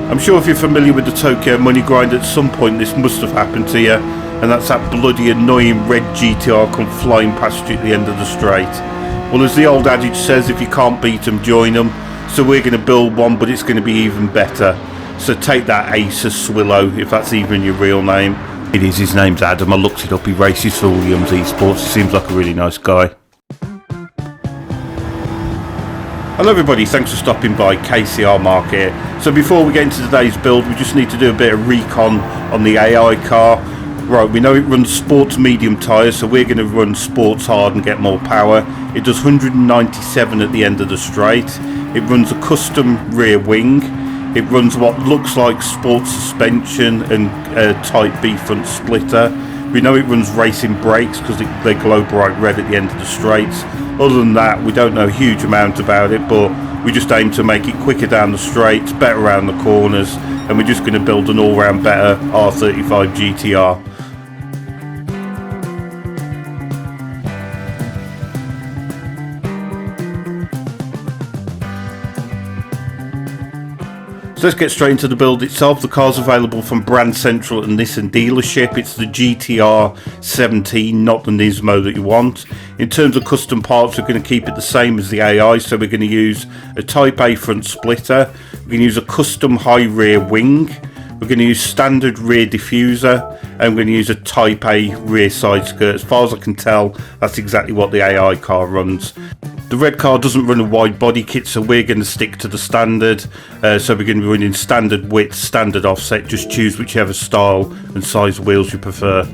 I'm sure if you're familiar with the Tokyo money grind, at some point this must have happened to you, and that's that bloody annoying red GTR come flying past you at the end of the straight. Well, as the old adage says, if you can't beat them, join them. So we're going to build one, but it's going to be even better. So take that Ace of Swillow, if that's even your real name. It is, his name's Adam. I looked it up, he races for Williams Esports. He seems like a really nice guy. Hello everybody, thanks for stopping by. KCR-Mark here. So before we get into today's build, we just need to do a bit of recon on the AI car. Right, we know it runs sports medium tyres, so we're going to run sports hard and get more power. It does 197 at the end of the straight. It runs a custom rear wing. It runs what looks like sports suspension and a Type B front splitter. We know it runs racing brakes because they glow bright red at the end of the straights. Other than that, we don't know a huge amount about it, but we just aim to make it quicker down the straights, better around the corners, and we're just going to build an all-round better R35 GTR. So let's get straight into the build itself. The car's available from Brand Central and Nissan dealership. It's the GTR 17, not the Turismo that you want. In terms of custom parts, we're going to keep it the same as the AI, so we're going to use a Type A front splitter. We're going to use a custom high rear wing. We're going to use standard rear diffuser, and we're going to use a Type A rear side skirt. As far as I can tell, that's exactly what the AI car runs. The red car doesn't run a wide body kit, so we're going to stick to the standard. So we're going to be running standard width, standard offset. Just choose whichever style and size wheels you prefer.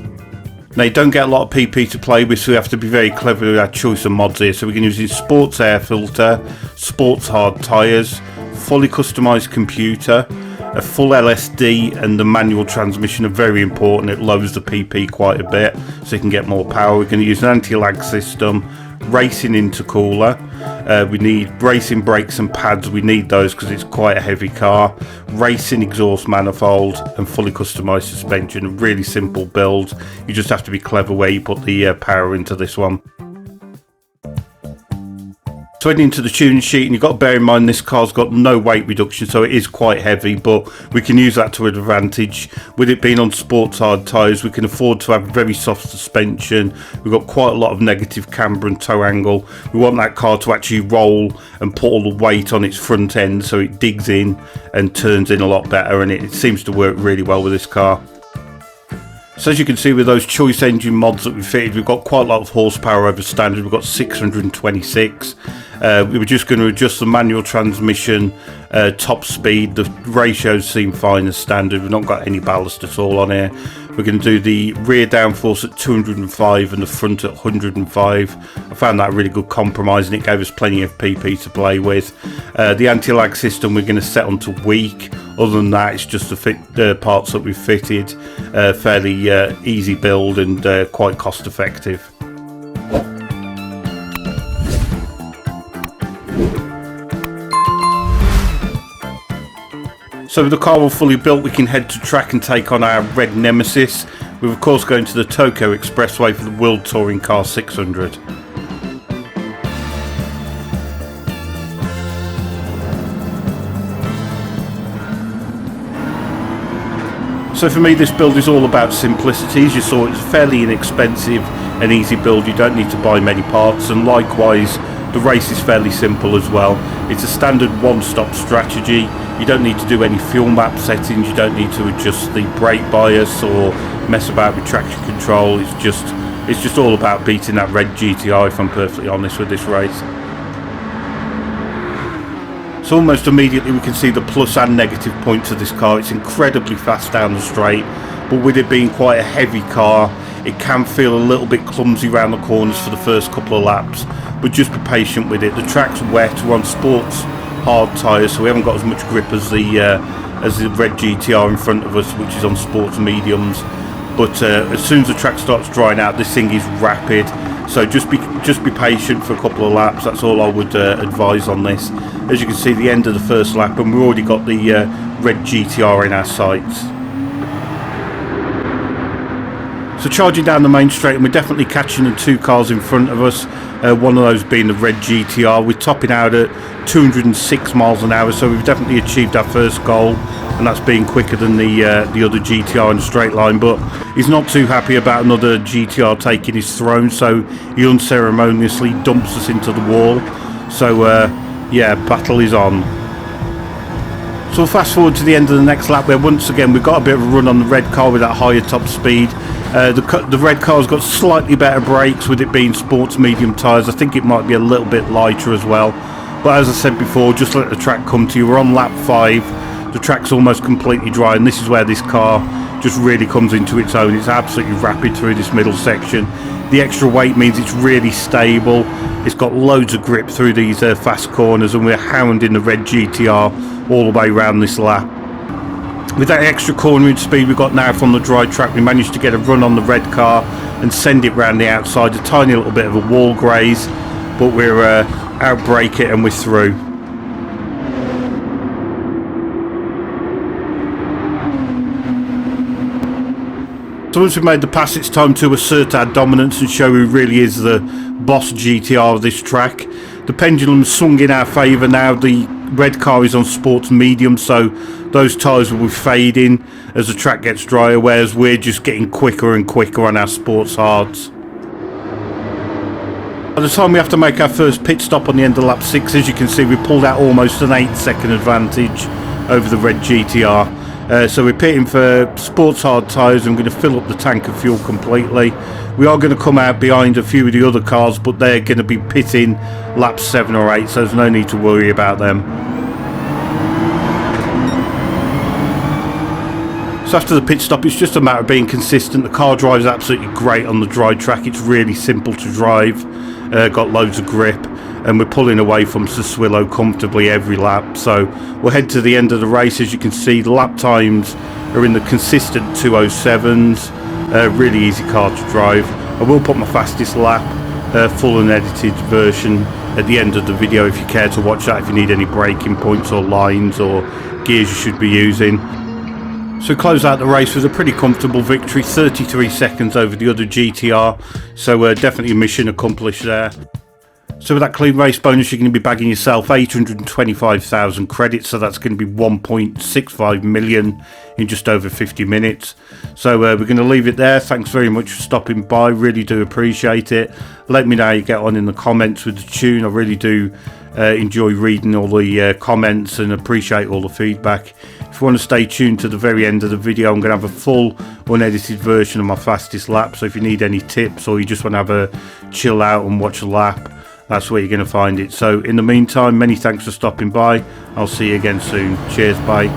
Now, you don't get a lot of PP to play with, so we have to be very clever with our choice of mods here. So we're going to use sports air filter, sports hard tyres, fully customised computer, a full LSD, and the manual transmission are very important. It lowers the PP quite a bit so you can get more power. We're going to use an anti-lag system, racing intercooler. We need racing brakes and pads. We need those because it's quite a heavy car. Racing exhaust manifold and fully customised suspension. A really simple build. You just have to be clever where you put the power into this one. So heading into the tuning sheet, and you've got to bear in mind this car's got no weight reduction, so it is quite heavy, but we can use that to advantage. With it being on sports hard tyres, we can afford to have very soft suspension. We've got quite a lot of negative camber and toe angle. We want that car to actually roll and put all the weight on its front end so it digs in and turns in a lot better, and it seems to work really well with this car. So as you can see with those choice engine mods that we fitted, we've got quite a lot of horsepower over standard. We've got 626. We were just going to adjust the manual transmission, top speed. The ratios seem fine as standard. We've not got any ballast at all on here. We're going to do the rear downforce at 205 and the front at 105. I found that a really good compromise, and it gave us plenty of PP to play with. The anti-lag system we're going to set onto weak. Other than that, it's just the parts that we've fitted. Fairly easy build and quite cost effective. So with the car all fully built, we can head to track and take on our red Nemesis. We're of course going to the Tokyo Expressway for the World Touring Car 600. So for me, this build is all about simplicity. As you saw, it's fairly inexpensive and easy build. You don't need to buy many parts, and likewise the race is fairly simple as well. It's a standard one-stop strategy. You don't need to do any fuel map settings. You don't need to adjust the brake bias or mess about with traction control. It's just all about beating that red GTI, if I'm perfectly honest with this race. So almost immediately we can see the plus and negative points of this car. It's incredibly fast down the straight, but with it being quite a heavy car, it can feel a little bit clumsy around the corners for the first couple of laps, but just be patient with it. The track's wet, we're on sports hard tyres, so we haven't got as much grip as the red GTR in front of us, which is on sports mediums. But as soon as the track starts drying out, this thing is rapid. So just be patient for a couple of laps. That's all I would advise on this. As you can see, the end of the first lap, and we've already got the red GTR in our sights. So charging down the main straight, and we're definitely catching the two cars in front of us. One of those being the red GTR. We're topping out at 206 miles an hour, so we've definitely achieved our first goal. and that's being quicker than the other GTR in a straight line. But he's not too happy about another GTR taking his throne, so he unceremoniously dumps us into the wall. So yeah, battle is on. So we'll fast forward to the end of the next lap, where once again we've got a bit of a run on the red car with that higher top speed. The red car's got slightly better brakes with it being sports medium tyres. I think it might be a little bit lighter as well. But as I said before, just let the track come to you. We're on lap 5. The track's almost completely dry, and this is where this car just really comes into its own. It's absolutely rapid through this middle section. The extra weight means it's really stable. It's got loads of grip through these fast corners, and we're hounding the red GTR all the way around this lap. With that extra cornering speed we've got now from the dry track, we managed to get a run on the red car and send it round the outside. A tiny little bit of a wall graze, but we're outbrake it and we're through. So once we've made the pass, it's time to assert our dominance and show who really is the boss GTR of this track. The pendulum's swung in our favour now. The red car is on sports medium, so those tyres will be fading as the track gets drier, whereas we're just getting quicker and quicker on our sports hards. By the time we have to make our first pit stop on the end of lap 6, as you can see, we pulled out almost an 8-second advantage over the red GTR. So we're pitting for sports hard tyres. I'm going to fill up the tank of fuel completely. We are going to come out behind a few of the other cars, but they're going to be pitting laps 7 or 8, so there's no need to worry about them. So after the pit stop, it's just a matter of being consistent. The car drives absolutely great on the dry track. It's really simple to drive, got loads of grip, and we're pulling away from Sassuolo comfortably every lap. So we'll head to the end of the race. As you can see, the lap times are in the consistent 207s. Really easy car to drive. I will put my fastest lap, full and edited version, at the end of the video if you care to watch that, if you need any braking points or lines or gears you should be using. So close out the race with a pretty comfortable victory, 33 seconds over the other GTR, so definitely a mission accomplished there. So with that clean race bonus, you're going to be bagging yourself 825,000 credits, so that's going to be 1.65 million in just over 50 minutes. So we're going to leave it there. Thanks very much for stopping by, really do appreciate it. Let me know how you get on in the comments with the tune. I really do enjoy reading all the comments and appreciate all the feedback. If you want to stay tuned to the very end of the video, I'm going to have a full unedited version of my fastest lap, so if you need any tips or you just want to have a chill out and watch a lap, that's where you're going to find it. So in the meantime, many thanks for stopping by. I'll see you again soon. Cheers, bye.